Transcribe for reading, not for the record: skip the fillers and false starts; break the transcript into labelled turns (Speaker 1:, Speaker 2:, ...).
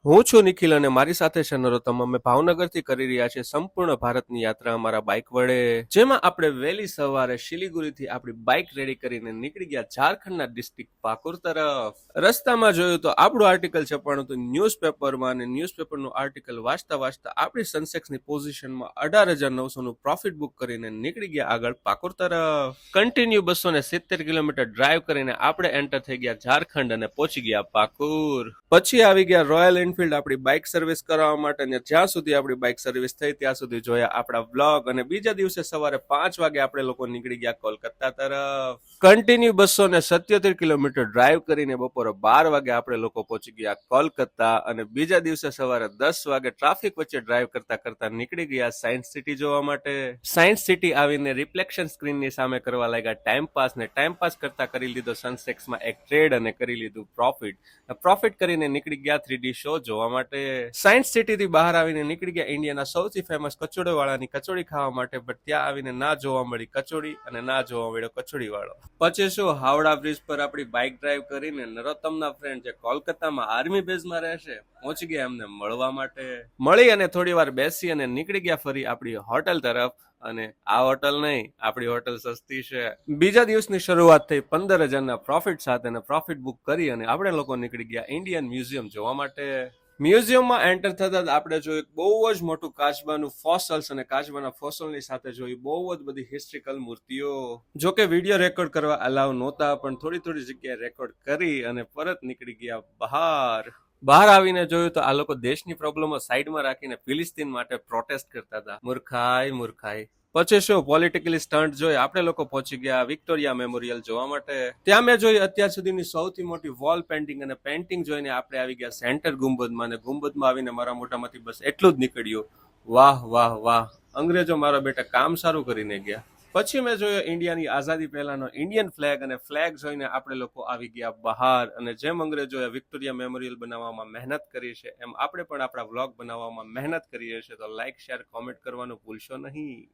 Speaker 1: હું છું નિખિલ અને મારી સાથે છે નરોત્તમ. અમે ભાવનગરથી કરી રહ્યા છીએ સંપૂર્ણ ભારતની યાત્રા અમારા બાઇક વડે, જેમાં આપણે વહેલી સવારે શિલીગુડીથી આપણી બાઇક રેડી કરીને નીકળી ગયા ઝારખંડના ડિસ્ટ્રિક્ટ પાકુર તરફ. રસ્તામાં જોયું તો આપણું આર્ટિકલ છપાણું હતું ન્યૂઝપેપરમાં અને ન્યૂઝપેપરનું આર્ટિકલ વાંચતા વાંચતા આપણી સનસેક્સની પોઝિશનમાં 18,900નું પ્રોફિટ બુક કરીને નીકળી ગયા આગળ પાકુર તરફ. કન્ટિન્યુ 270 કિલોમીટર ડ્રાઈવ કરીને આપણે એન્ટર થઈ ગયા ઝારખંડ અને પહોંચી ગયા પાકુર. પછી આવી ગયા રોયલ એનફિલ્ડ આપણી બાઇક સર્વિસ કરાવવા માટે, અને જ્યાં સુધી આપણી બાઇક સર્વિસ થઈ ત્યાં સુધી જોયા આપણા વ્લોગ. અને બીજા દિવસે સવારે 5 વાગે આપણે લોકો નીકળી ગયા કોલકાતા તરફ. કન્ટિન્યુ 277 કિલોમીટર ડ્રાઈવ કરીને બપોરે 12 વાગે આપણે લોકો પહોંચી ગયા કોલકાતા. અને બીજા દિવસે સવારે 10 વાગે ટ્રાફિક વચ્ચે ડ્રાઈવ કરતા કરતા નીકળી ગયા સાયન્સ સિટી જોવા માટે. સાયન્સ સિટી આવીને રિફ્લેક્શન સ્ક્રીનની સામે કરવા લાગ્યા ટાઈમ પાસ, ને ટાઈમ પાસ કરતા કરી લીધો સનસેક્સમાં એક ટ્રેડ અને કરી લીધું પ્રોફિટ કરીને નીકળી ગયા 3D શો જોવા માટે. સાયન્સ સિટી થી બહાર આવીને નીકળી ગયા ઇન્ડિયાના સૌથી ફેમસ કચોડી વાળાની કચોડી ખાવા માટે, બટ ત્યાં આવીને ના જોવા મળી કચોડી અને ના જોવા મળ્યો કચોડી વાળો. પછી શું, હાવડા બ્રિજ પર આપણી બાઇક ડ્રાઈવ કરીને નરોત્તમના ફ્રેન્ડ જે કોલકાતામાં આર્મી બેઝમાં રહેશે પહોંચી ગયા એમને મળવા માટે. મળી અને થોડી વાર બેસી અને નીકળી ગયા ફરી આપણી હોટલ તરફ. અને આ હોટલ નહીં, આપણી હોટલ સસ્તી છે. બીજા દિવસની શરૂઆત થઈ 15,000ના પ્રોફિટ સાથે, અને પ્રોફિટ બુક કરી અને આપણે લોકો નીકળી ગયા ઇન્ડિયન મ્યુઝિયમ જોવા માટે. મ્યુઝિયમમાં એન્ટર થતા જ આપણે જોયું બહુ જ મોટું કાચબાનું ફોસલ્સ, અને કાચબાના ફોસલની સાથે જોઈ બહુ જ બધી હિસ્ટ્રિકલ મૂર્તિઓ. જો કે વિડીયો રેકોર્ડ કરવા અલાઉ નહોતા, પણ થોડી જગ્યાએ રેકોર્ડ કરી અને પરત નીકળી ગયા બહાર આવીને જોયું તો આ લોકો દેશની પ્રોબ્લેમો સાઈડમાં રાખીને ફિલિસ્તીન માટે પ્રોટેસ્ટ કરતા હતા. મૂર્ખાઈ. પછી શું, પોલિટિકલી સ્ટન્ટ જોઈ આપણે લોકો પહોંચી ગયા વિક્ટોરિયા મેમોરિયલ જોવા માટે. ત્યાં મેં જોઈ અત્યાર સુધીની સૌથી મોટી વોલ પેન્ટિંગ, અને પેન્ટિંગ જોઈને આપણે આવી ગયા સેન્ટર ગુંબદમાં. અને ગુંબદમાં આવીને મારા મોઢામાંથી બસ એટલું જ નીકળ્યું, વાહ. અંગ્રેજો મારા બેટા કામ સારું કરીને ગયા. પછી મેં જોયો ઇન્ડિયાની આઝાદી પહેલાનો ઇન્ડિયન ફ્લેગ, અને ફ્લેગ જોઈને આપણે લોકો આવી ગયા બહાર. અને જેમ અંગ્રેજોએ વિક્ટોરિયા મેમોરિયલ બનાવવામાં મહેનત કરી છે, એમ આપણે પણ આપણા વ્લોગ બનાવવામાં મહેનત કરીએ છીએ. તો લાઈક, શેર, કોમેન્ટ કરવાનું ભૂલશો નહીં.